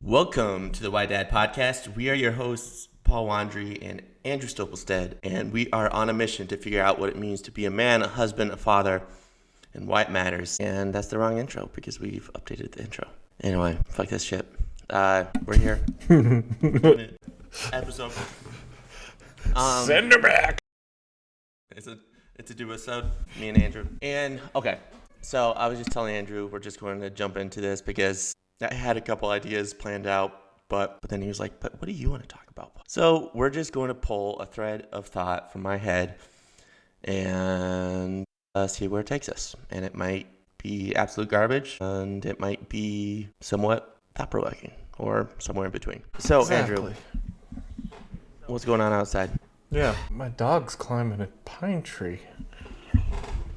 Welcome to the Why Dad podcast. We are your hosts, Paul Wandry and Andrew Stopelstead, and we are on a mission to figure out what it means to be a man, a husband, a father, and why it matters. And that's the wrong intro because we've updated the intro. Anyway, fuck this shit. We're here. Episode. Send her back. It's a duo-sode, me and Andrew. And, okay, so I was just telling Andrew we're just going to jump into this because I had a couple ideas planned out, but then he was like, but what do you want to talk about? So we're just going to pull a thread of thought from my head and see where it takes us. And it might be absolute garbage, and it might be somewhat thought-provoking, or somewhere in between. So, exactly. Andrew, what's going on outside? Yeah, my dog's climbing a pine tree.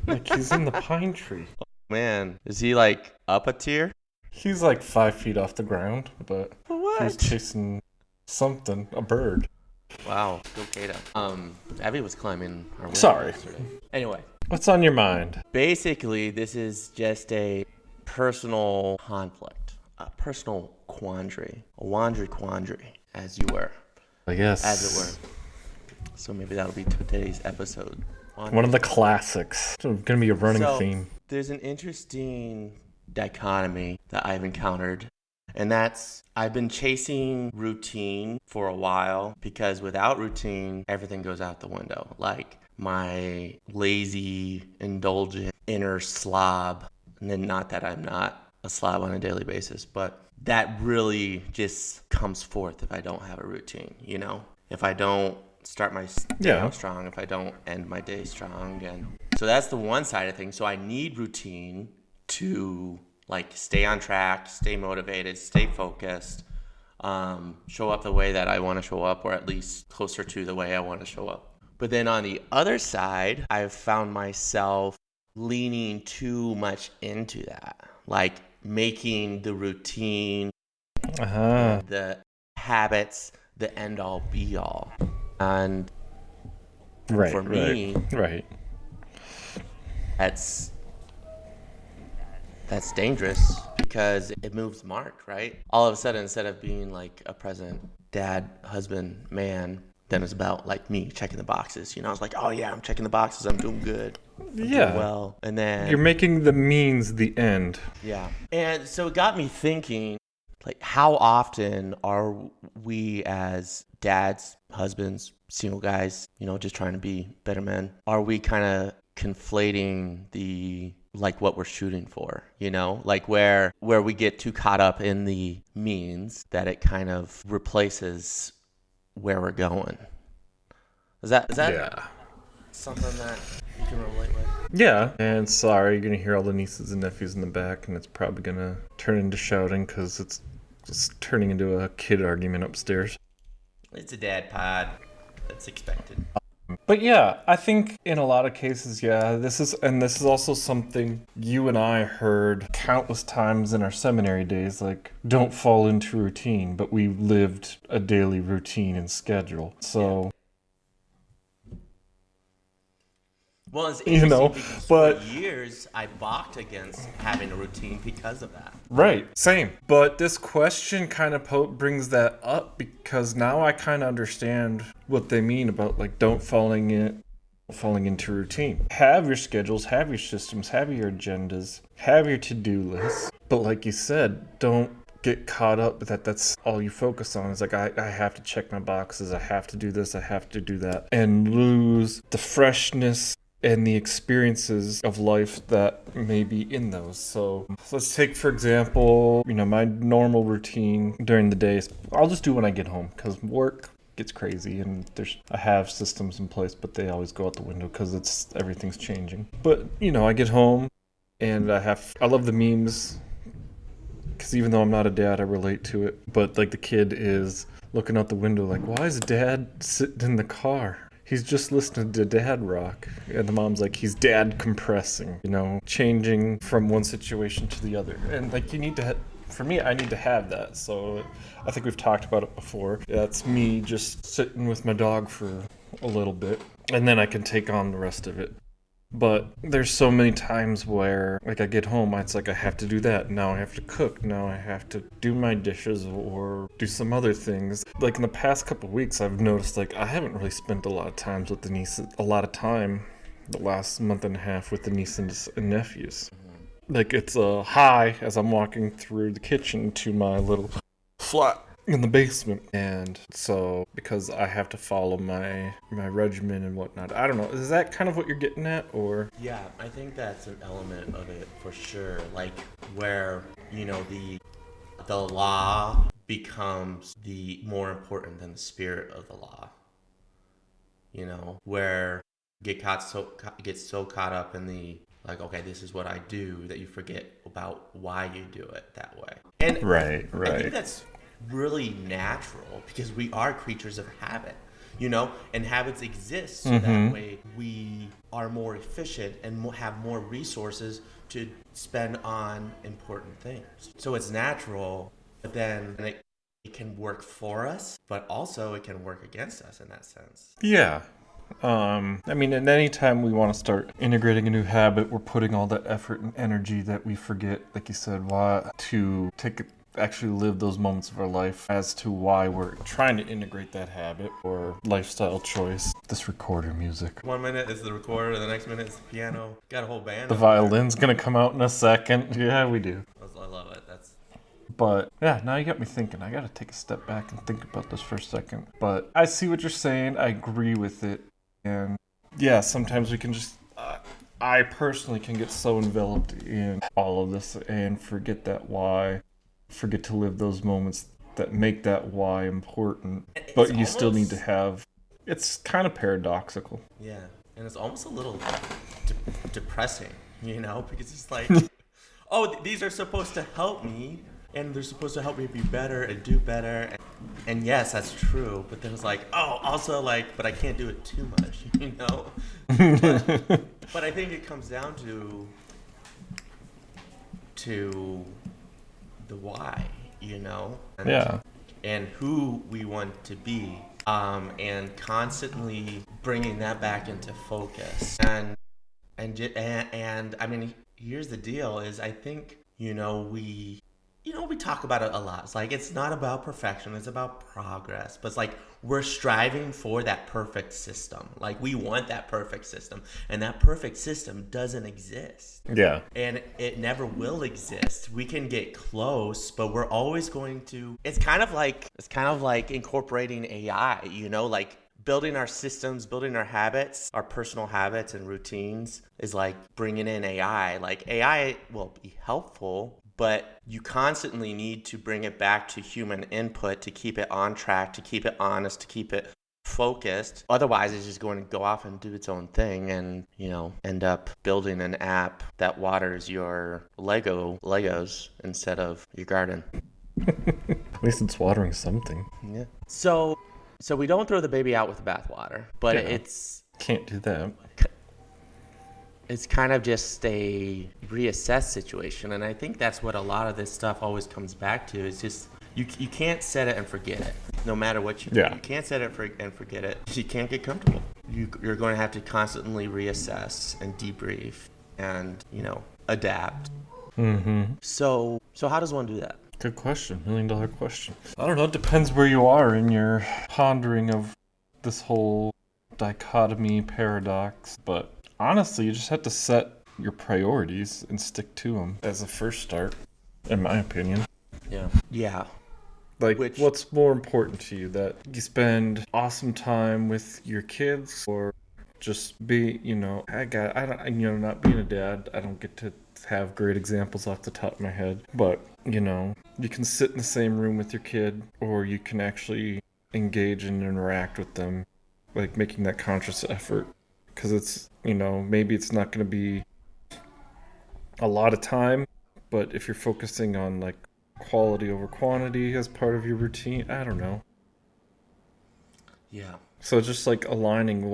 Like, he's in the pine tree. Oh, man, is he, like, up a tier? He's like 5 feet off the ground, but what? He's chasing something, a bird. Wow, go Kato. Abby was climbing our window. Sorry. Yesterday. Anyway. What's on your mind? Basically, this is just a personal conflict, a personal quandary, a Wandry quandary, as you were. I guess. As it were. So maybe that'll be today's episode. One of the classics. It's going to be a running theme. There's an interesting dichotomy that I've encountered, and that's I've been chasing routine for a while because without routine, everything goes out the window. Like my lazy, indulgent inner slob, and then not that I'm not a slob on a daily basis, but that really just comes forth if I don't have a routine, you know? If I don't start my day out strong, if I don't end my day strong. And so that's the one side of things. So I need routine to like stay on track, stay motivated, stay focused, show up the way that I want to show up, or at least closer to the way I want to show up. But then on the other side, I've found myself leaning too much into that, like making the routine, the habits, the end all be all. And for me, that's dangerous because it moves Mark, right? All of a sudden, instead of being like a present dad, husband, man, then it's about like me checking the boxes. You know, I was like, oh yeah, I'm checking the boxes. I'm doing good. I'm doing well. And then you're making the means the end. Yeah. And so it got me thinking, like, how often are we as dads, husbands, single guys, you know, just trying to be better men, are we kind of conflating the like what we're shooting for, you know, like where we get too caught up in the means that it kind of replaces where we're going. Is that something that you can relate with? Yeah. And sorry, you're gonna hear all the nieces and nephews in the back, and it's probably gonna turn into shouting because it's just turning into a kid argument upstairs. It's a dad pod. That's expected. But yeah, I think in a lot of cases, this is also something you and I heard countless times in our seminary days, like, don't fall into routine, but we lived a daily routine and schedule. So, well, it's interesting because for years I balked against having a routine because of that. Right, same. But this question kind of brings that up because now I kind of understand what they mean about like don't falling into routine. Have your schedules, have your systems, have your agendas, have your to-do lists. But like you said, don't get caught up that that's all you focus on. It's like I have to check my boxes, I have to do this, I have to do that, and lose the freshness and the experiences of life that may be in those. So let's take, for example, you know, my normal routine during the day is I'll just do when I get home because work gets crazy and I have systems in place, but they always go out the window because everything's changing. But, you know, I get home and I love the memes because even though I'm not a dad, I relate to it. But like the kid is looking out the window like, why is dad sitting in the car? He's just listening to dad rock. And the mom's like, he's dad compressing, you know, changing from one situation to the other. And like for me, I need to have that. So I think we've talked about it before. That's me just sitting with my dog for a little bit. And then I can take on the rest of it. But there's so many times where, like, I get home, it's like I have to do that. Now I have to cook. Now I have to do my dishes or do some other things. Like, in the past couple of weeks, I've noticed, like, I haven't really spent a lot of times with the nieces, a lot of time the last month and a half with the nieces and nephews. Like, it's a high as I'm walking through the kitchen to my little flat in the basement. And so, because I have to follow my regimen and whatnot, I don't know, is that kind of what you're getting at, or? Yeah, I think that's an element of it for sure. Like where, the law becomes the more important than the spirit of the law. Where get so caught up in the like, okay, this is what I do, that you forget about why you do it that way. And Right, I think right. that's really natural because we are creatures of habit, and habits exist so that way we are more efficient and have more resources to spend on important things. So it's natural, but then it can work for us, but also it can work against us in that sense. Yeah. I mean, at any time we want to start integrating a new habit, we're putting all that effort and energy that we forget, like you said, why to actually live those moments of our life as to why we're trying to integrate that habit or lifestyle choice. This recorder music. 1 minute is the recorder, the next minute is the piano. Got a whole band. The over there. violin's gonna come out in a second. Yeah, we do. I love it. That's But yeah, now you got me thinking. I gotta take a step back and think about this for a second. But I see what you're saying. I agree with it. And yeah, sometimes we can just. I personally can get so enveloped in all of this and forget that why. Forget to live those moments that make that why important. But you still need to have. It's kind of paradoxical. yeah, and it's almost a little depressing, because it's like, oh, these are supposed to help me, and they're supposed to help me be better and do better. And yes, that's true. But then it's like, oh, also like, but I can't do it too much, but I think it comes down to the why, and, Yeah. and who we want to be, and constantly bringing that back into focus. And I mean, here's the deal: is I think we talk about it a lot. It's like it's not about perfection; it's about progress. But it's like we're striving for that perfect system. Like we want that perfect system, and that perfect system doesn't exist. Yeah. And it never will exist. We can get close, but we're always going to. It's kind of like incorporating AI. Like building our systems, building our habits, our personal habits and routines is like bringing in AI. Like AI will be helpful, but you constantly need to bring it back to human input to keep it on track, to keep it honest, to keep it focused. Otherwise, it's just going to go off and do its own thing and, end up building an app that waters your Legos instead of your garden. At least it's watering something. Yeah. So we don't throw the baby out with the bathwater, but Yeah. Can't do that. it's kind of just a reassess situation. And I think that's what a lot of this stuff always comes back to. Is just you can't set it and forget it. No matter what you do. Yeah. You can't set it and forget it. You can't get comfortable. You're going to have to constantly reassess and debrief and, adapt. Mm-hmm. So how does one do that? Good question. $1 million question. I don't know. It depends where you are in your pondering of this whole dichotomy paradox. But honestly, you just have to set your priorities and stick to them as a first start, in my opinion. Yeah. Like, what's more important to you? That you spend awesome time with your kids, or just be, not being a dad, I don't get to have great examples off the top of my head. But, you can sit in the same room with your kid, or you can actually engage and interact with them, like making that conscious effort. Because it's, maybe it's not going to be a lot of time, but if you're focusing on like quality over quantity as part of your routine, I don't know. Yeah. So just like aligning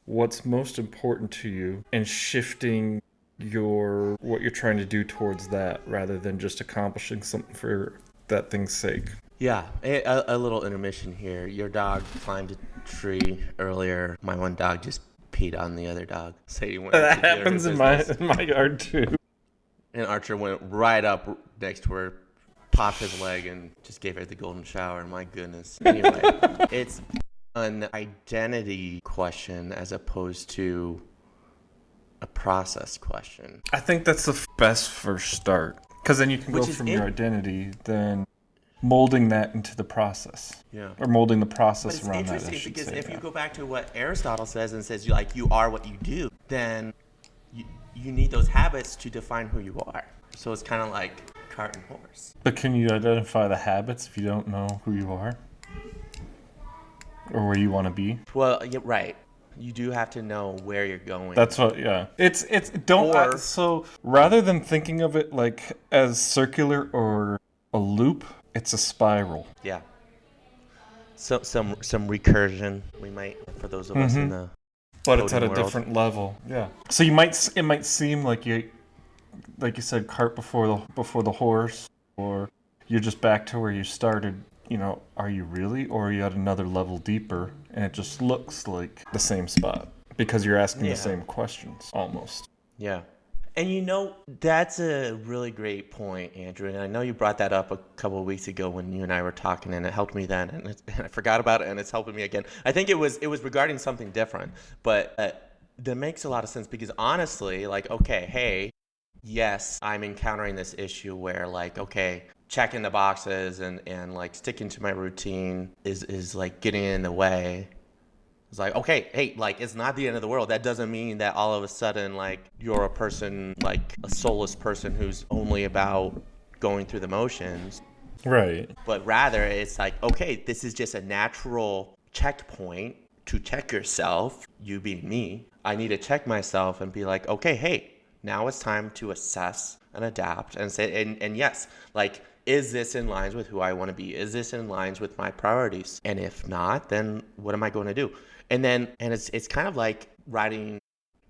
what's most important to you and shifting what you're trying to do towards that rather than just accomplishing something for that thing's sake. Yeah, a little intermission here. Your dog climbed a tree earlier. My one dog just peed on the other dog. Sadie went That to do her happens in my business. yard too. And Archer went right up next to her, popped his leg, and just gave her the golden shower. My goodness. Anyway, it's an identity question as opposed to a process question. I think that's the best first start, because then you can go Which is from your identity, then molding that into the process. Yeah. Or molding the But process it's around that. interesting because if you go back to what Aristotle says and says you are what you do, then you need those habits to define who you are. So it's kind of like cart and horse. But can you identify the habits if you don't know who you are? Or where you want to be? Well, yeah, right. You do have to know where you're going. That's what, yeah. So rather than thinking of it like as circular or a loop, it's a spiral. Yeah. So some recursion we might, for those of us in the But it's at a world. different level. Yeah. So it might seem like you said, cart before the horse, or you're just back to where you started. You know, are you really, or are you at another level deeper, and it just looks like the same spot because you're asking the same questions almost. Yeah. And that's a really great point, Andrew. And I know you brought that up a couple of weeks ago when you and I were talking, and it helped me then, and I forgot about it, and it's helping me again. I think it was regarding something different, but that makes a lot of sense because honestly, like, okay, hey, yes, I'm encountering this issue where, like, okay, checking the boxes and like sticking to my routine is like getting in the way. It's like, okay, hey, like, it's not the end of the world. That doesn't mean that all of a sudden, like, you're a person, like a soulless person who's only about going through the motions. Right. But rather, it's like, okay, this is just a natural checkpoint to check yourself, you being me. I need to check myself and be like, okay, hey, now it's time to assess and adapt and say, and yes, like, is this in lines with who I want to be? Is this in lines with my priorities? And if not, then what am I going to do? And it's kind of like writing,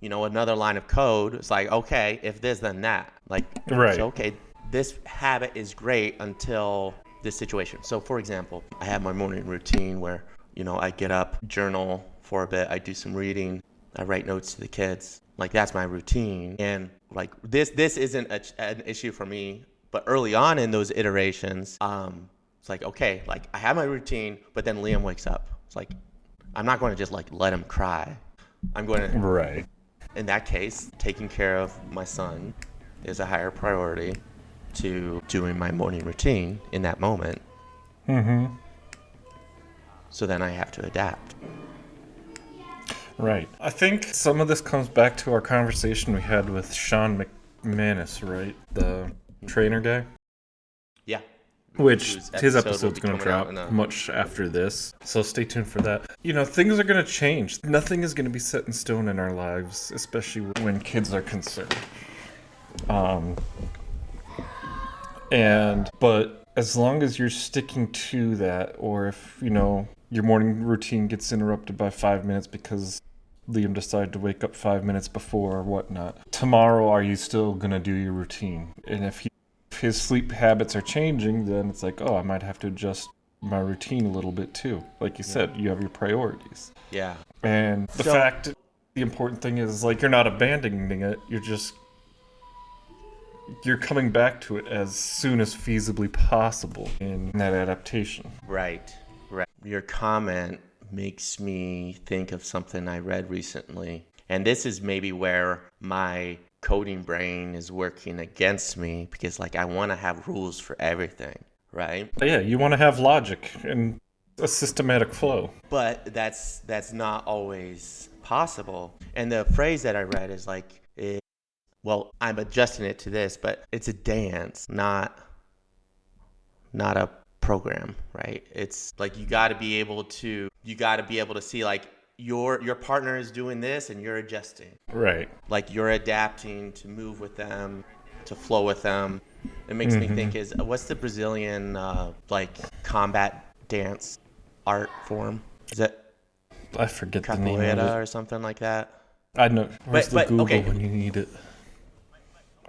another line of code. It's like, okay, if this, then that. Like, right. So, okay, this habit is great until this situation. So, for example, I have my morning routine where, I get up, journal for a bit, I do some reading, I write notes to the kids. Like, that's my routine. And like, this isn't an issue for me. But early on in those iterations, it's like, okay, like, I have my routine, but then Liam wakes up. It's like, I'm not going to just like let him cry. I'm going to, right. In that case, taking care of my son is a higher priority to doing my morning routine in that moment. Mm-hmm. So then I have to adapt. Right. I think some of this comes back to our conversation we had with Sean McManus, right? The trainer guy? Yeah. Which his episode's going to drop out much after this. So stay tuned for that. Things are going to change. Nothing is going to be set in stone in our lives, especially when kids are concerned. But as long as you're sticking to that, or if, your morning routine gets interrupted by 5 minutes because Liam decided to wake up 5 minutes before or whatnot, tomorrow are you still going to do your routine? And if his sleep habits are changing, then it's like, oh, I might have to adjust my routine a little bit too. Like you said, you have your priorities. Yeah. And the important thing is, like, you're not abandoning it. You're coming back to it as soon as feasibly possible in that adaptation. Right. Your comment makes me think of something I read recently. And this is maybe where my coding brain is working against me because, like, I want to have rules for everything, right? Yeah, you want to have logic and a systematic flow. But that's not always possible. And the phrase that I read is like, I'm adjusting it to this, but it's a dance, not a program, right? It's like you got to be able to see, like, your partner is doing this and you're adjusting. Right. Like, you're adapting to move with them, to flow with them. It makes me think what's the Brazilian combat dance art form? Is it I forget the name of it. Capoeira or something like that? I know. Where's the Google when you need it?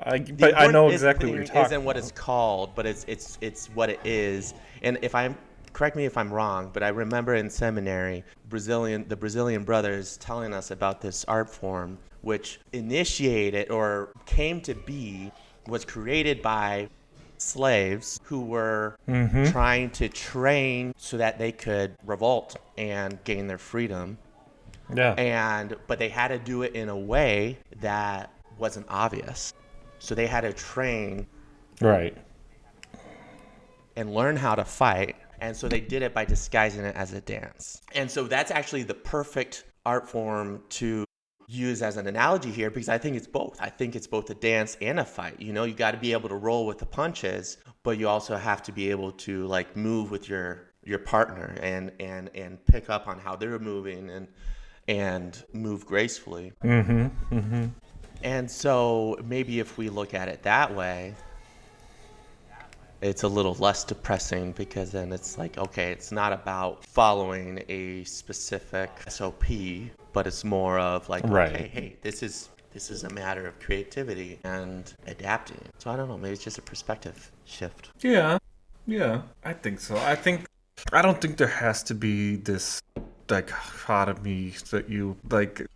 I know exactly what you're talking about. Isn't what it's called, but it's what it is. And if I'm correct me if I'm wrong, but I remember in seminary, the Brazilian brothers telling us about this art form, which initiated or came to be, was created by slaves who were trying to train so that they could revolt and gain their freedom. Yeah. But they had to do it in a way that wasn't obvious. So they had to train Right. and learn how to fight. And so they did it by disguising it as a dance. And so that's actually the perfect art form to use as an analogy here, because I think it's both. I think it's both a dance and a fight. You know, you got to be able to roll with the punches, but you also have to be able to like move with your partner and pick up on how they're moving and move gracefully. And so maybe if we look at it that way, it's a little less depressing, because then it's like, okay, it's not about following a specific SOP, but it's more of like, okay, hey, this is a matter of creativity and adapting. So I don't know, maybe it's just a perspective shift. Yeah, I think so. I don't think there has to be this dichotomy that you like.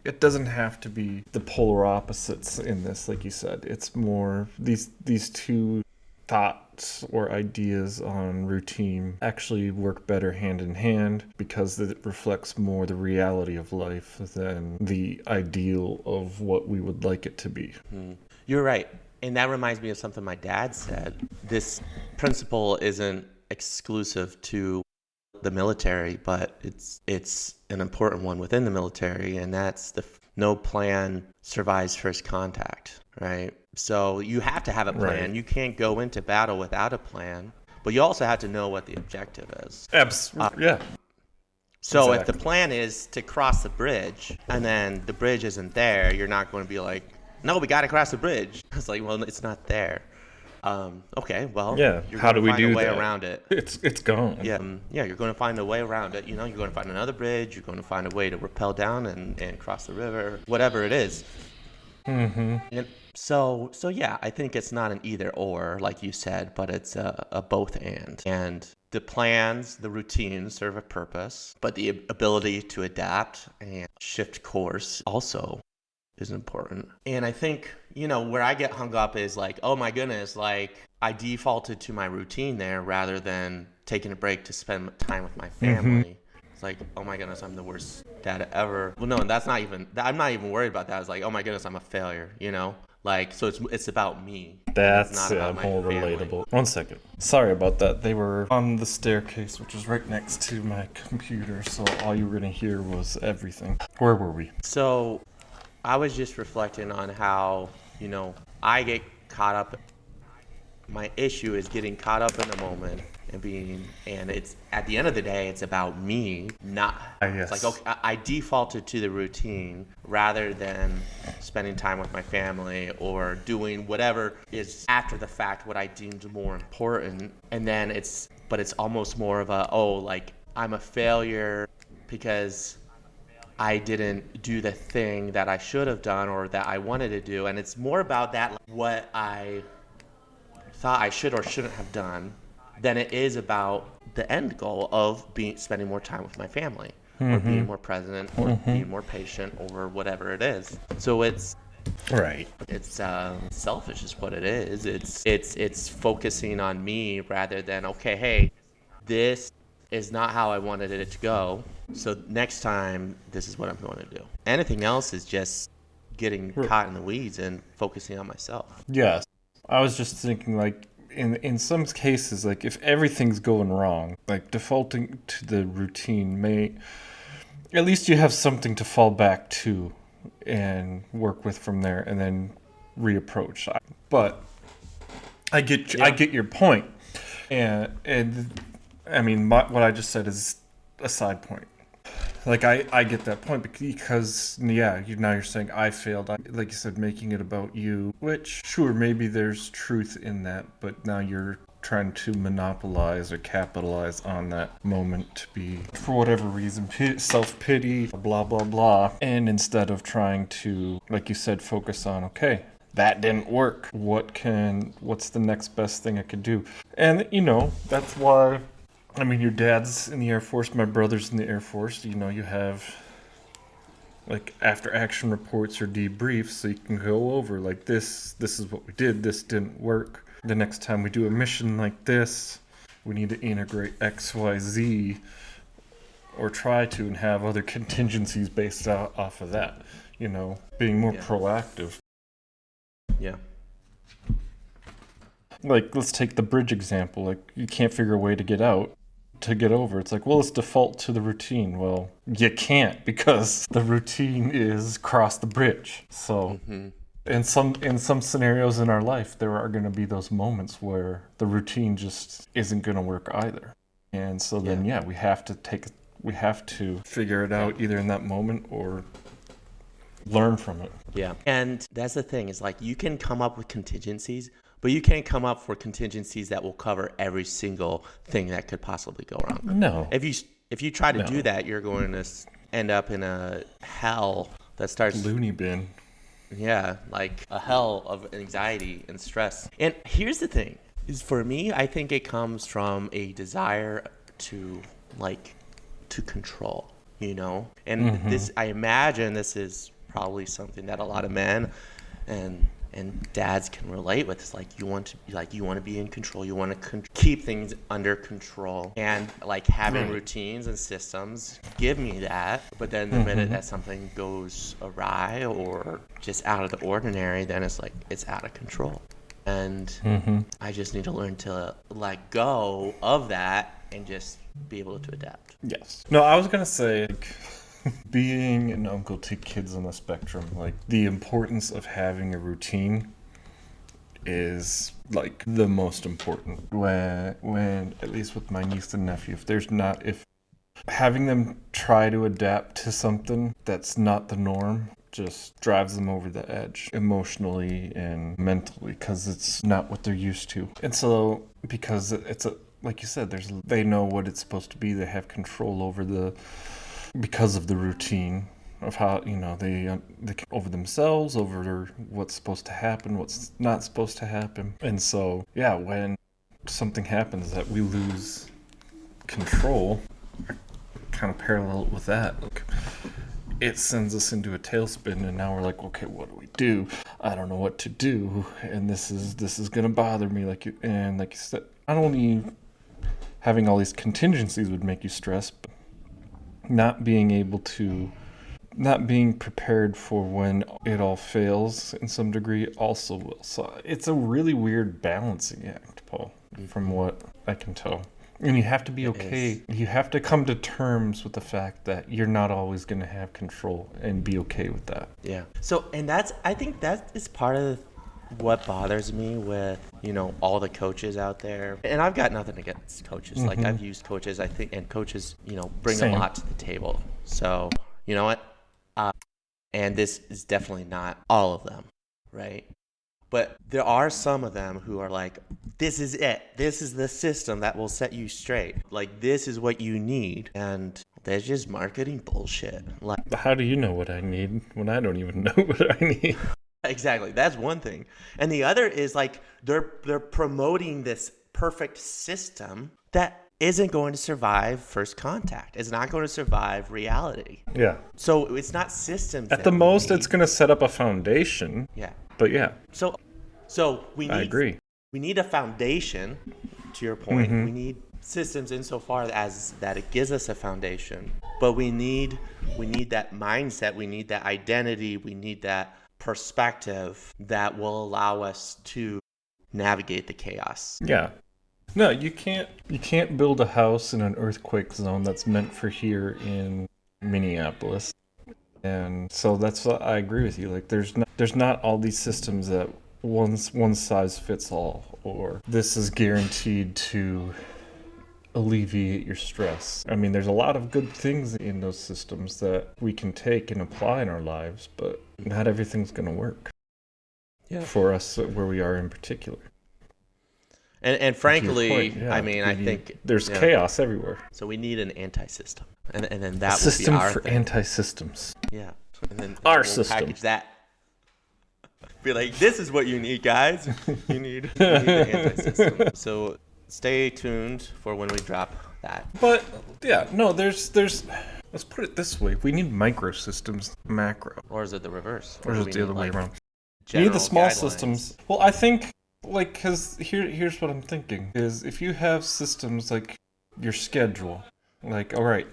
It doesn't have to be the polar opposites in this, like you said. It's more these two thoughts or ideas on routine actually work better hand in hand, because it reflects more the reality of life than the ideal of what we would like it to be. You're right. And that reminds me of something my dad said. This principle isn't exclusive to the military, but it's an important one within the military, and that's no plan survives first contact, right? So you have to have a plan. Right. You can't go into battle without a plan, but you also have to know what the objective is. Yeah. So Exactly. if the plan is to cross the bridge and then the bridge isn't there, you're not going to be like, no, we got to cross the bridge. It's like, well, it's not there. Okay, well, Yeah. you're How going do we to find do a way that? around it. It's gone. Yeah, you're going to find a way around it. You know, you're going to find another bridge. You're going to find a way to rappel down and cross the river, whatever it is. And so yeah, I think it's not an either or, like you said, but it's a both and. And the plans, the routines serve a purpose, but the ability to adapt and shift course also is important. And I think, you know, where I get hung up is like, oh my goodness, like I defaulted to my routine there rather than taking a break to spend time with my family. It's like, oh my goodness, I'm the worst dad ever. Well, no, I'm not even worried about that. It's like, oh my goodness, I'm a failure, you know? Like, so it's about me. That's not about my more family. relatable. 1 second. Sorry about that. They were on the staircase, which is right next to my computer, so all you were going to hear was everything. Where were we? So I was just reflecting on how, you know, I get caught up. My issue is getting caught up in the moment and it's at the end of the day, it's about me, not. Yes. It's like, okay, I defaulted to the routine rather than spending time with my family or doing whatever is after the fact what I deemed more important. And then it's almost more of like I'm a failure because I didn't do the thing that I should have done or that I wanted to do. And it's more about that, like, what I thought I should or shouldn't have done, than it is about the end goal of spending more time with my family or being more present or being more patient or whatever it is. So it's Right. It's selfish is what it is. It's focusing on me rather than, okay, hey, this is not how I wanted it to go. So next time, this is what I'm going to do. Anything else is just getting caught in the weeds and focusing on myself. Yes. I was just thinking, like, in some cases, like, if everything's going wrong, like, defaulting to the routine may... At least you have something to fall back to and work with from there and then reapproach. But I get your point. And I mean, what I just said is a side point. Like, I get that point because, yeah, now you're saying I failed. Like you said, making it about you, which, sure, maybe there's truth in that, but now you're trying to monopolize or capitalize on that moment to be, for whatever reason, self-pity, blah, blah, blah. And instead of trying to, like you said, focus on, okay, that didn't work. What's the next best thing I could do? And, that's why, your dad's in the Air Force, my brother's in the Air Force. You have like after action reports or debriefs, so you can go over like this is what we did, this didn't work. The next time we do a mission like this, we need to integrate XYZ or try to, and have other contingencies based off of that, being more proactive. Yeah. Like, let's take the bridge example. Like, you can't figure a way to get over. It's like, well, let's default to the routine. Well, you can't, because the routine is cross the bridge. So in some scenarios in our life, there are going to be those moments where the routine just isn't going to work either. And so then, we have to figure it out either in that moment or learn from it. Yeah. And that's the thing, is like, you can come up with contingencies, but you can't come up for contingencies that will cover every single thing that could possibly go wrong. No. If you try to do that, you're going to end up in a hell that starts... Loony bin. Yeah, like a hell of anxiety and stress. And here's the thing, is for me, I think it comes from a desire to control, And this, I imagine this is probably something that a lot of men and dads can relate with. It's like, you want to be in control, you want to keep things under control, and like having routines and systems give me that. But then the minute that something goes awry or just out of the ordinary, then it's like it's out of control, and I just need to learn to let go of that and just be able to adapt. Yes. No, I was gonna say, being an uncle to kids on the spectrum, like, the importance of having a routine is like the most important. When at least with my niece and nephew, if having them try to adapt to something that's not the norm just drives them over the edge emotionally and mentally, because it's not what they're used to. And so, because it's like you said, they know what it's supposed to be, they have control over because of the routine of how, they over themselves, over what's supposed to happen, what's not supposed to happen. And so, when something happens that we lose control, kind of parallel with that, like, it sends us into a tailspin, and now we're like, okay, what do we do? I don't know what to do, and this is gonna bother me. Like you said, not only having all these contingencies would make you stress, but not being prepared for when it all fails in some degree also will. So it's a really weird balancing act, Paul, from what I can tell. And you have to be okay. You have to come to terms with the fact that you're not always going to have control, and be okay with that. Yeah. So, and I think that is part of what bothers me with, all the coaches out there. And I've got nothing against coaches. Like, I've used coaches, I think, and coaches, bring Same. a lot to the table. So, you know what? And this is definitely not all of them, right? But there are some of them who are like, this is it. This is the system that will set you straight. Like, this is what you need. And they're just marketing bullshit. Like, But how do you know what I need when I don't even know what I need? Exactly. That's one thing. And the other is like, they're promoting this perfect system that isn't going to survive first contact. It's not going to survive reality. Yeah. So it's not systems. At the most, it's going to set up a foundation. Yeah. But yeah. So I agree. We need a foundation, to your point. We need systems insofar as that it gives us a foundation. But we need that mindset. We need that identity. We need that perspective that will allow us to navigate the chaos. Yeah. No, you can't build a house in an earthquake zone that's meant for here in Minneapolis. And so that's what I agree with you. Like, there's not all these systems that one size fits all, or this is guaranteed to alleviate your stress. I mean, there's a lot of good things in those systems that we can take and apply in our lives, but not everything's going to work for us where we are in particular. And frankly, point, I think there's chaos everywhere. So we need an anti-system, and then that will be our for anti-systems. Yeah, and then our we'll system. package that. Be like, this is what you need, guys. You need the anti-system. So stay tuned for when we drop that. But yeah, no, there's. Let's put it this way: we need microsystems, macro, Or is it the reverse? or is it the other way like, around? You need the small guidelines? systems. Well, I think because here's what I'm thinking is if you have systems like your schedule. Like, all right,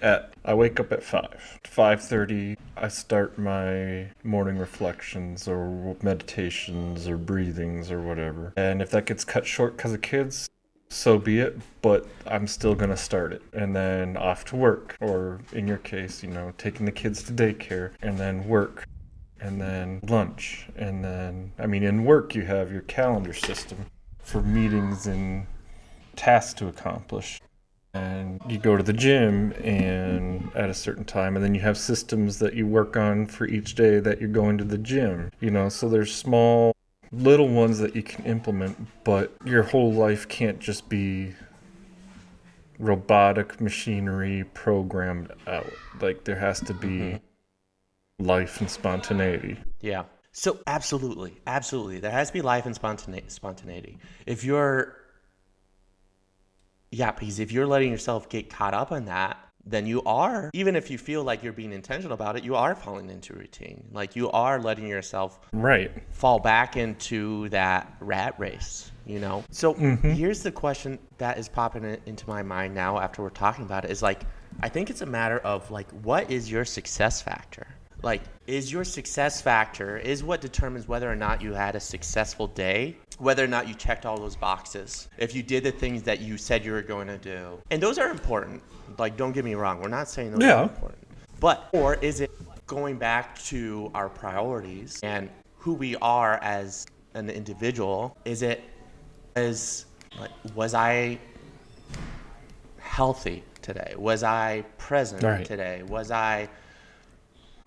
I wake up at 5:30, I start my morning reflections or meditations or breathings or whatever. And if that gets cut short because of kids, so be it, but I'm still going to start it. And then off to work, or in your case, taking the kids to daycare, and then work, and then lunch. And then, in work, you have your calendar system for meetings and tasks to accomplish. And you go to the gym and at a certain time, and then you have systems that you work on for each day that you're going to the gym. So there's small, little ones that you can implement, but your whole life can't just be robotic machinery programmed out. Like there has to be life and spontaneity. Yeah. So absolutely. There has to be life and spontaneity. Because if you're letting yourself get caught up in that, then you are, even if you feel like you're being intentional about it, you are falling into routine. Like you are letting yourself fall back into that rat race, So here's the question that is popping into my mind now after we're talking about it is like, I think it's a matter of like, what is your success factor? Like, is your success factor is what determines whether or not you had a successful day, whether or not you checked all those boxes, if you did the things that you said you were going to do. And those are important. Like, don't get me wrong. We're not saying those are important. Or is it going back to our priorities and who we are as an individual? Was I healthy today? Was I present today?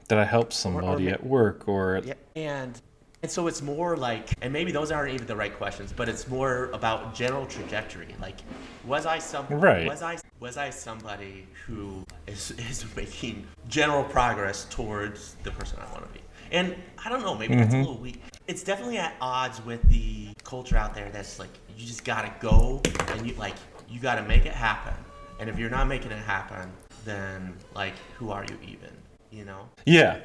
Did I help somebody at work or and so it's more like, and maybe those aren't even the right questions, but it's more about general trajectory. Like, was I somebody who is making general progress towards the person I want to be? And I don't know, maybe that's a little weak. It's definitely at odds with the culture out there that's like, you just gotta go and you gotta make it happen. And if you're not making it happen, then like, who are you even? Yeah.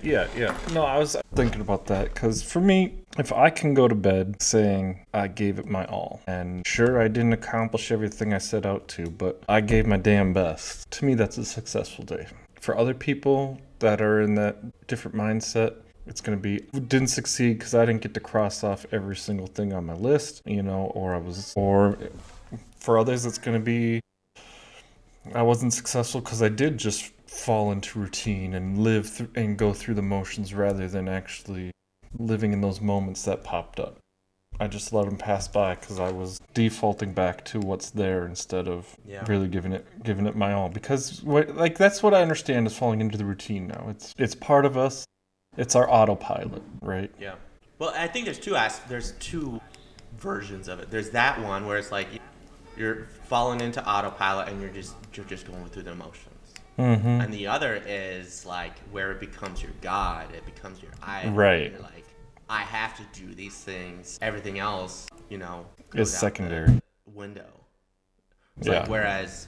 No, I was thinking about that because for me, if I can go to bed saying I gave it my all, and sure, I didn't accomplish everything I set out to, but I gave my damn best, to me, that's a successful day. For other people that are in that different mindset, it's going to be, didn't succeed because I didn't get to cross off every single thing on my list, or for others, it's going to be, I wasn't successful because I did just fall into routine and live and go through the motions rather than actually living in those moments that popped up. I just let them pass by because I was defaulting back to what's there instead of really giving it my all. Because that's what I understand is falling into the routine now. It's part of us. It's our autopilot, right? Yeah. Well, I think there's two versions of it. There's that one where it's like you're falling into autopilot and you're just going through the emotions. And the other is like where it becomes your God, it becomes your idol. Right. You're like, I have to do these things. Everything else, is secondary. Window. It's like, whereas,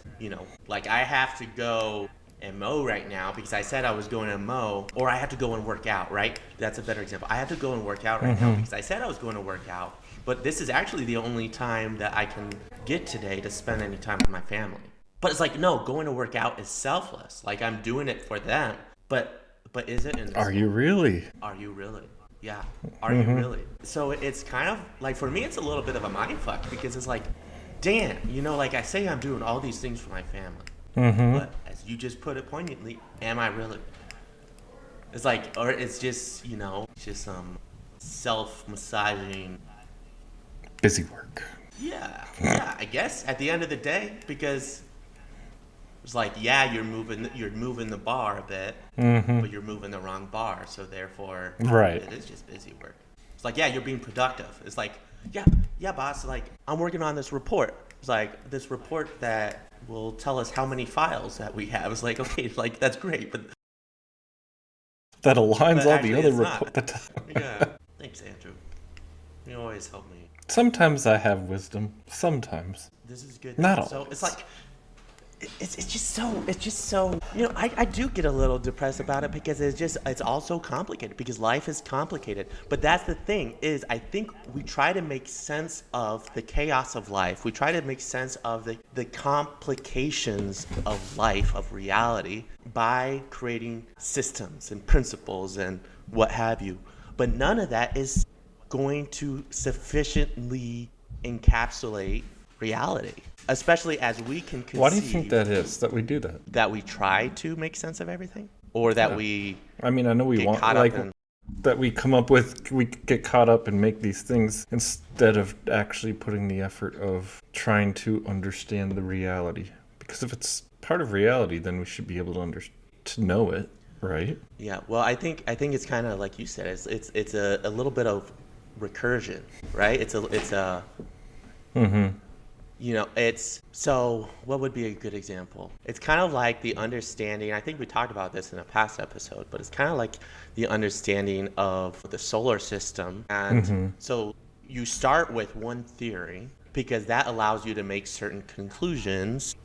like I have to go and mow right now because I said I was going to mow, or I have to go and work out, right? That's a better example. I have to go and work out right now because I said I was going to work out, but this is actually the only time that I can get today to spend any time with my family. But it's like, no, going to work out is selfless. Like, I'm doing it for them. But is it? Are you really? Are you really? Yeah. Are you really? So it's kind of, like, for me, it's a little bit of a mindfuck because it's like, damn, like I say I'm doing all these things for my family. But as you just put it poignantly, am I really? It's like, or it's just, just some self-massaging. Busy work. Yeah, I guess at the end of the day, because it's like, you're moving the bar a bit, but you're moving the wrong bar, so therefore, it is just busy work. It's like, you're being productive. It's like, boss, like, I'm working on this report. It's like, this report that will tell us how many files that we have. It's like, okay, like, that's great, but that aligns all the other reports. Yeah, thanks, Andrew. You always help me. Sometimes I have wisdom. Sometimes. This is good. Not always. So it's like it's just so I do get a little depressed about it because it's all so complicated because life is complicated. But that's the thing is I think we try to make sense of the chaos of life. We try to make sense of the complications of life, of reality, by creating systems and principles and what have you. But none of that is going to sufficiently encapsulate reality, especially as we can conceive. Why do you think that is, that we do that? That we try to make sense of everything? Or that I mean, I know we want, like, that we come up with, we get caught up and make these things instead of actually putting the effort of trying to understand the reality. Because if it's part of reality, then we should be able to know it, right? Yeah, well, I think it's kind of like you said, it's a little bit of recursion, right? It's a it's, so what would be a good example? It's kind of like the understanding, I think we talked about this in a past episode, but it's kind of like the understanding of the solar system. And so you start with one theory because that allows you to make certain conclusions.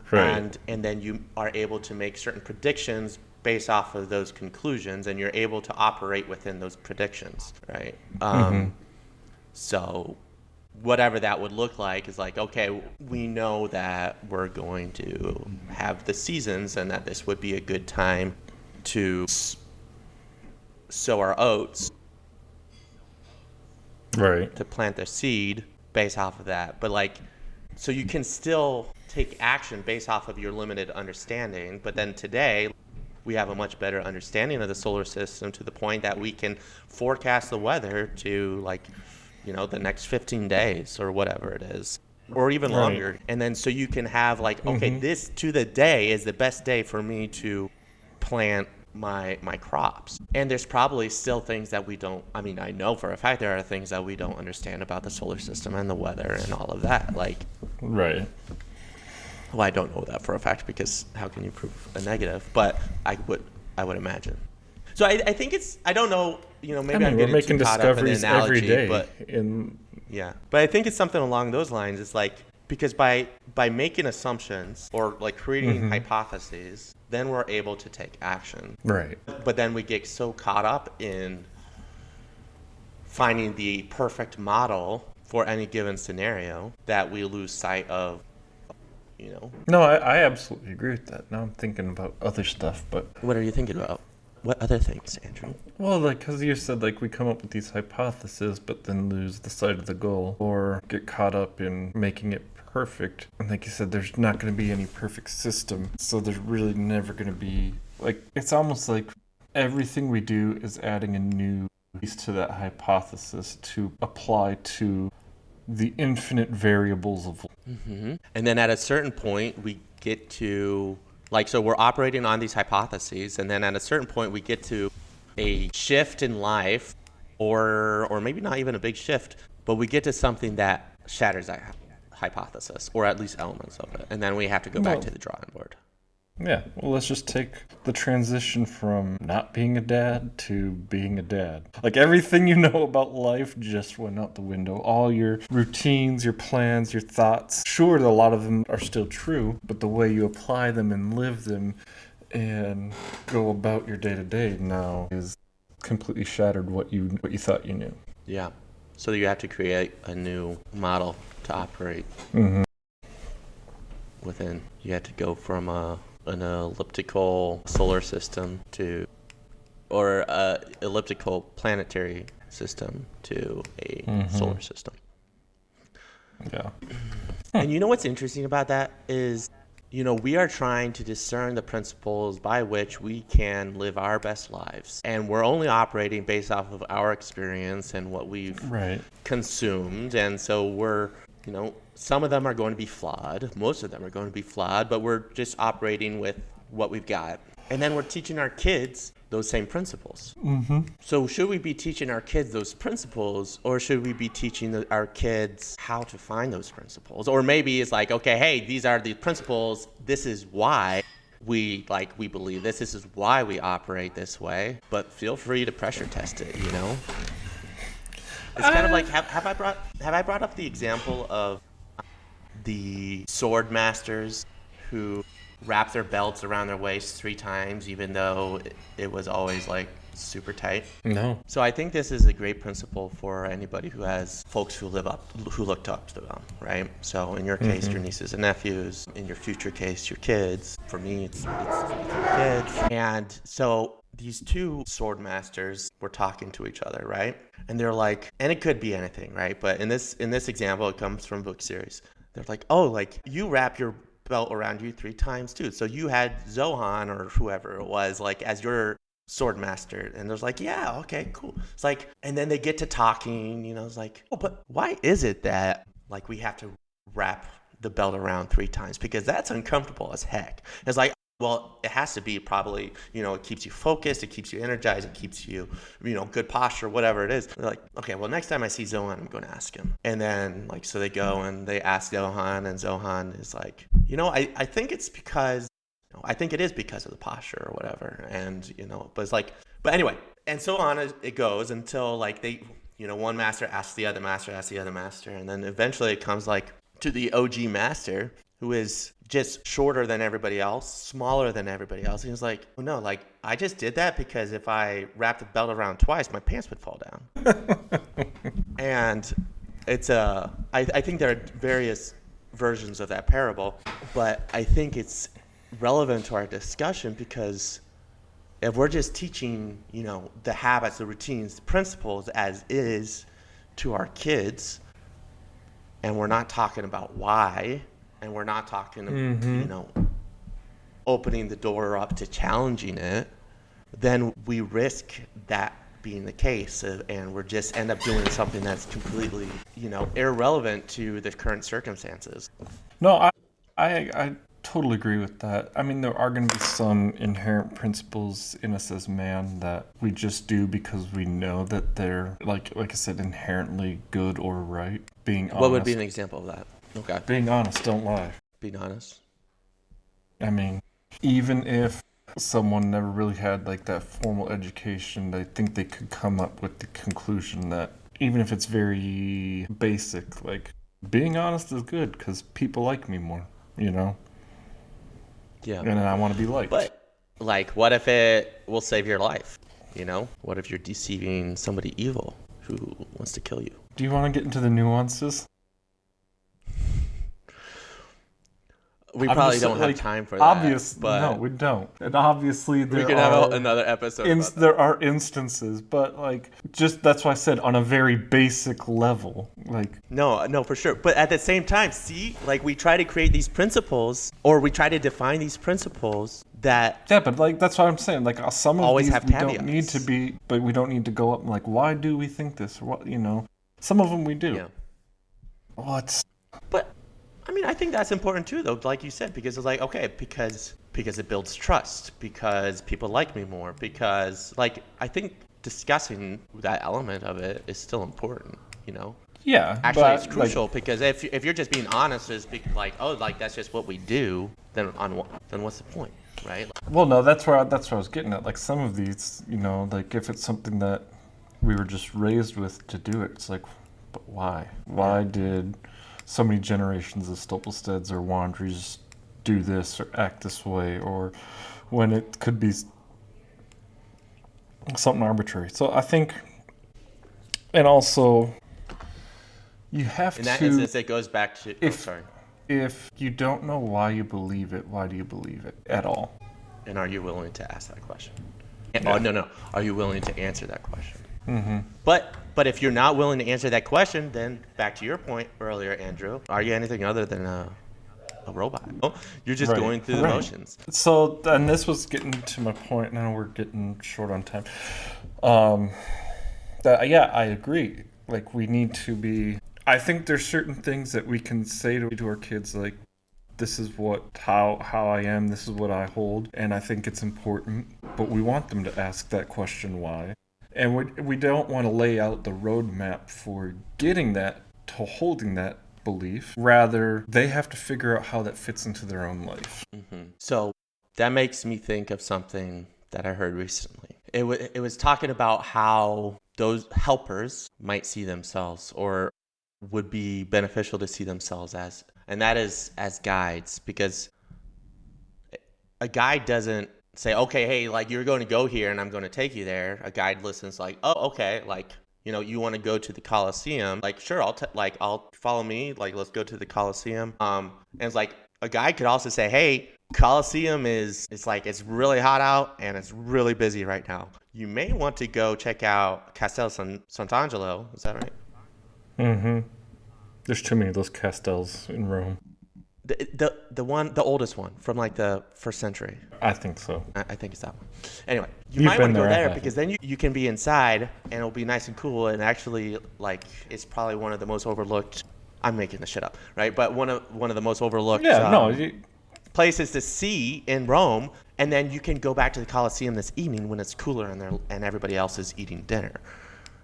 Right. And then you are able to make certain predictions based off of those conclusions, and you're able to operate within those predictions, right? So whatever that would look like is like, okay, we know that we're going to have the seasons and that this would be a good time to sow our oats, right, to plant the seed based off of that. But like, so you can still take action based off of your limited understanding, but then today we have a much better understanding of the solar system to the point that we can forecast the weather to, like, the next 15 days or whatever it is, or even longer. Right. And then so you can have like, okay, this to the day is the best day for me to plant my crops. And there's probably still things that we don't, I mean, I know for a fact there are things that we don't understand about the solar system and the weather and all of that. Like, right. Well, I don't know that for a fact because how can you prove a negative? But I would imagine. So I think it's, I don't know, maybe I'm getting too caught up in the analogy, every day, but but I think it's something along those lines. It's like, because by making assumptions or like creating hypotheses, then we're able to take action. Right. But then we get so caught up in finding the perfect model for any given scenario that we lose sight of, No, I absolutely agree with that. Now I'm thinking about other stuff, but... What are you thinking about? What other things, Andrew? Well, like, because you said, like, we come up with these hypotheses, but then lose the sight of the goal, or get caught up in making it perfect. And like you said, there's not going to be any perfect system, so there's really never going to be, like, it's almost like everything we do is adding a new piece to that hypothesis to apply to the infinite variables of life. And then at a certain point, we get to... Like, so we're operating on these hypotheses, and then at a certain point we get to a shift in life, or maybe not even a big shift, but we get to something that shatters that hypothesis, or at least elements of it, and then we have to go back to the drawing board. Yeah, well, let's just take the transition from not being a dad to being a dad. Like, everything you know about life just went out the window. All your routines, your plans, your thoughts. Sure, a lot of them are still true, but the way you apply them and live them and go about your day-to-day now is completely shattered what you thought you knew. Yeah, so you have to create a new model to operate within. You have to go from an elliptical solar system or elliptical planetary system to a solar system. Yeah. And what's interesting about that is, we are trying to discern the principles by which we can live our best lives. And we're only operating based off of our experience and what we've consumed. And so we're, some of them are going to be flawed. Most of them are going to be flawed, but we're just operating with what we've got. And then we're teaching our kids those same principles. So should we be teaching our kids those principles, or should we be teaching our kids how to find those principles? Or maybe it's like, okay, hey, these are the principles. This is why we believe this. This is why we operate this way. But feel free to pressure test it, It's kind of like have I brought up the example of the sword masters who wrap their belts around their waist 3 times, even though it was always like super tight? No. So I think this is a great principle for anybody who has folks who looked up to them, right? So in your case, your nieces and nephews. In your future case, your kids. For me, it's your kids. And so these two sword masters were talking to each other, right? And they're like, and it could be anything, right? But in this example, it comes from book series. They're like, oh, like you wrap your belt around you 3 times too. So you had Zohan or whoever it was like as your sword master, and there's like, yeah, okay, cool. It's like, and then they get to talking, it's like, oh, but why is it that like we have to wrap the belt around 3 times? Because that's uncomfortable as heck. It's like, well, it has to be probably, it keeps you focused, it keeps you energized, it keeps you, good posture, whatever it is. They're like, okay, well, next time I see Zohan, I'm going to ask him. And then like, so they go and they ask Zohan, and Zohan is like, I think it's because I think it is because of the posture or whatever. And, but it's like, but anyway, and so on it goes until like they, one master asks the other master. And then eventually it comes like to the OG master, who is just shorter than everybody else, smaller than everybody else. And he's like, oh no, like I just did that because if I wrapped the belt around twice, my pants would fall down. And it's I think there are various versions of that parable, but I think it's relevant to our discussion because if we're just teaching, the habits, the routines, the principles as is to our kids, and we're not talking about why, and we're not talking, opening the door up to challenging it, then we risk that being the case, and we're just end up doing something that's completely, irrelevant to the current circumstances. No, I totally agree with that. I mean, there are going to be some inherent principles in us as man that we just do because we know that they're, like I said, inherently good or right. Being honest. What would be an example of that? Okay. Being honest, don't lie. Being honest. I mean, even if someone never really had like that formal education, I think they could come up with the conclusion that even if it's very basic, like being honest is good because people like me more, Yeah. And I want to be liked. But, like, what if it will save your life? What if you're deceiving somebody evil who wants to kill you? Do you want to get into the nuances? We probably don't have time for that. Obviously, but no, we don't. And obviously, we could have another episode. There are instances, but like, just that's why I said on a very basic level, like. No, for sure. But at the same time, see, like we try to create these principles, or we try to define these principles that. Yeah, but like that's what I'm saying. Like some of always these have we caveats. Don't need to be, but we don't need to go up and like, why do we think this? Or what Some of them we do. Yeah. What? But. I mean, I think that's important too, though, like you said, because it's like, okay, because it builds trust, because people like me more, because, like, I think discussing that element of it is still important, Yeah. Actually, it's crucial, because if you're just being honest, it's like, oh, like, that's just what we do, then what's the point, right? Well, no, that's where I was getting at. Like, some of these, like, if it's something that we were just raised with to do it, it's like, but why? Why did so many generations of Stolpelsteads or Wandries do this or act this way, or when it could be something arbitrary. So I think, and also, you have to... In that instance, it goes back to... If you don't know why you believe it, why do you believe it at all? And are you willing to ask that question? Yeah. Oh, no. Are you willing to answer that question? Mm-hmm. But if you're not willing to answer that question, then back to your point earlier, Andrew, are you anything other than a robot? You're just going through the motions. So, and this was getting to my point. Now we're getting short on time. I agree. Like, we need to be... I think there's certain things that we can say to our kids, like, this is how I am, this is what I hold, and I think it's important, but we want them to ask that question why. And we don't want to lay out the roadmap for getting that, to holding that belief. Rather, they have to figure out how that fits into their own life. Mm-hmm. So that makes me think of something that I heard recently. It was talking about how those helpers might see themselves or would be beneficial to see themselves as, and that is as guides, because a guide doesn't say, okay, hey, like you're going to go here and I'm going to take you there. A guide listens like, oh, okay, like, you want to go to the Coliseum, like, sure, I'll follow me, like, let's go to the Coliseum. And it's like a guide could also say, hey, Coliseum it's like it's really hot out and it's really busy right now. You may want to go check out Castel Sant'Angelo. Is that right? Mm-hmm. There's too many of those castels in Rome. The oldest one from like the first century. I think so. I think it's that one. Anyway, you You've might want been to go there, I there haven't. because then you can be inside and it'll be nice and cool, and actually like it's probably one of the most overlooked. I'm making this shit up, right? But one of the most overlooked places to see in Rome, and then you can go back to the Colosseum this evening when it's cooler and everybody else is eating dinner.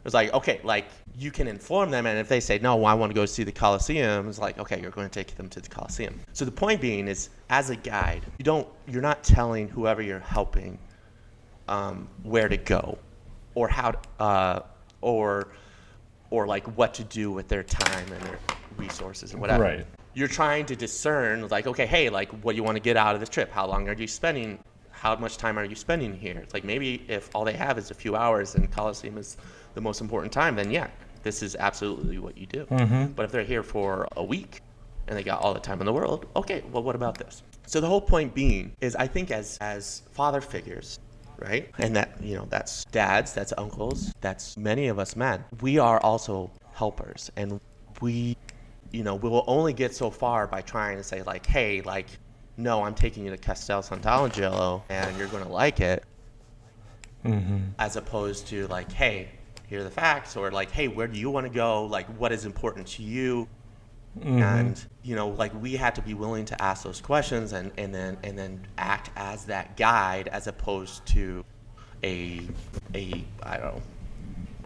It's like, okay, like you can inform them, and if they say no, I want to go see the Colosseum, it's like, okay, you're going to take them to the Colosseum. So the point being is, as a guide, you're not telling whoever you're helping where to go, or how to, or like what to do with their time and their resources and whatever. Right. You're trying to discern, like, okay, hey, like, what do you want to get out of this trip? How long are you spending? How much time are you spending here? It's like, maybe if all they have is a few hours and Colosseum is the most important time, then yeah, this is absolutely what you do. Mm-hmm. But if they're here for a week and they got all the time in the world, okay, well, what about this? So the whole point being is, I think as father figures, right? And that, that's dads, that's uncles, that's many of us men. We are also helpers, and we will only get so far by trying to say like, hey, like, no, I'm taking you to Castel Sant'Angelo and you're going to like it. Mm-hmm. As opposed to like, hey, here are the facts, or like, hey, where do you want to go? Like, what is important to you? Mm-hmm. And, like, we had to be willing to ask those questions and then act as that guide, as opposed to a I don't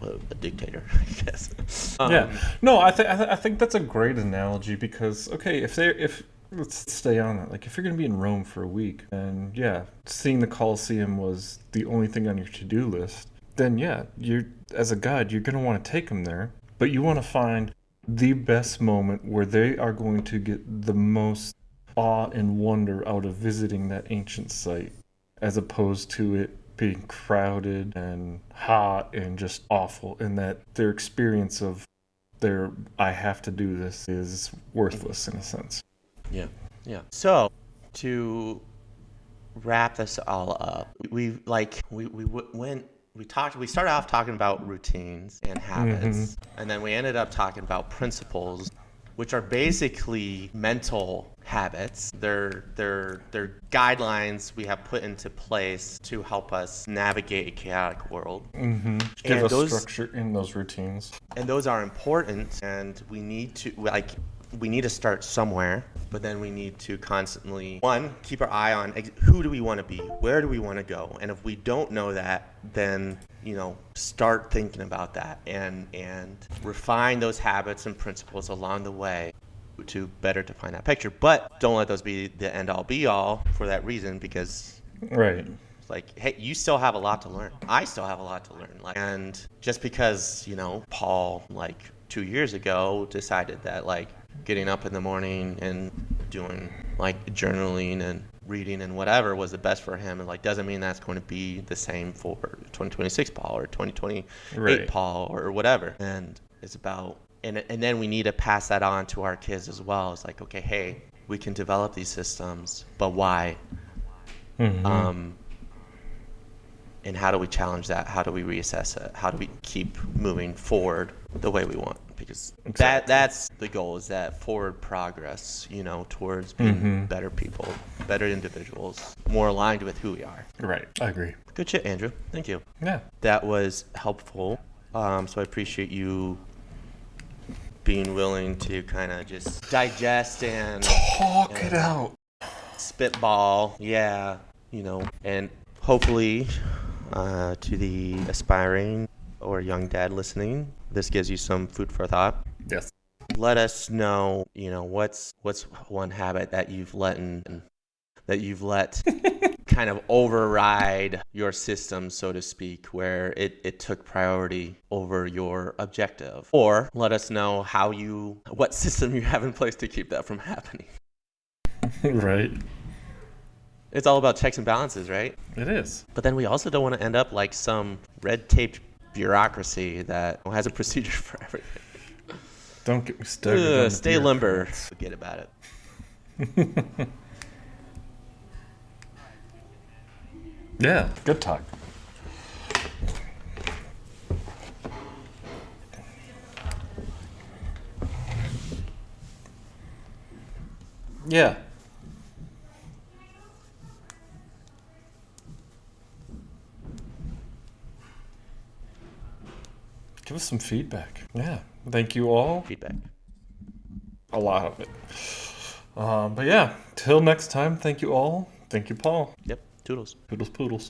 know, a dictator, I guess. Yeah. No, I think that's a great analogy, because, okay, if let's stay on it. Like, if you're going to be in Rome for a week, and yeah, seeing the Colosseum was the only thing on your to-do list, then yeah, as a guide, you're going to want to take them there, but you want to find the best moment where they are going to get the most awe and wonder out of visiting that ancient site, as opposed to it being crowded and hot and just awful, and that their experience of I have to do this is worthless in a sense. Yeah. So to wrap this all up, we started off talking about routines and habits, mm-hmm. and then we ended up talking about principles, which are basically mental habits. They're guidelines we have put into place to help us navigate a chaotic world. Mm-hmm. Give us structure in those routines. And those are important, and we need to start somewhere, but then we need to constantly, one, keep our eye on who do we want to be, where do we want to go, and if we don't know that, then start thinking about that and refine those habits and principles along the way to better define that picture. But don't let those be the end all be all for that reason, because right, like, hey, you still have a lot to learn. I still have a lot to learn. And just because Paul, like 2 years ago, decided that like getting up in the morning and doing like journaling and reading and whatever was the best for him, and like doesn't mean that's going to be the same for 2026 Paul or 2028 right. Paul or whatever. And it's about and then we need to pass that on to our kids as well. It's like, okay, hey, we can develop these systems, but why? Mm-hmm. And how do we challenge that? How do we reassess it? How do we keep moving forward the way we want? Because that's the goal, is that forward progress, towards being mm-hmm. better people, better individuals, more aligned with who we are. Right. I agree. Good shit, Andrew. Thank you. Yeah. That was helpful. So I appreciate you being willing to kind of just digest and talk it out. Spitball. Yeah. And hopefully to the aspiring or young dad listening, this gives you some food for thought. Yes. Let us know, what's one habit that you've let kind of override your system, so to speak, where it took priority over your objective. Or let us know what system you have in place to keep that from happening. Right. It's all about checks and balances, right? It is. But then we also don't want to end up like some red taped bureaucracy that has a procedure for everything. Don't get me started. Stay limber. Forget about it. Yeah, good talk. Yeah. Give us some feedback. Yeah. Thank you all. Feedback. A lot of it. But yeah, till next time, thank you all. Thank you, Paul. Yep. Toodles. Poodles, poodles.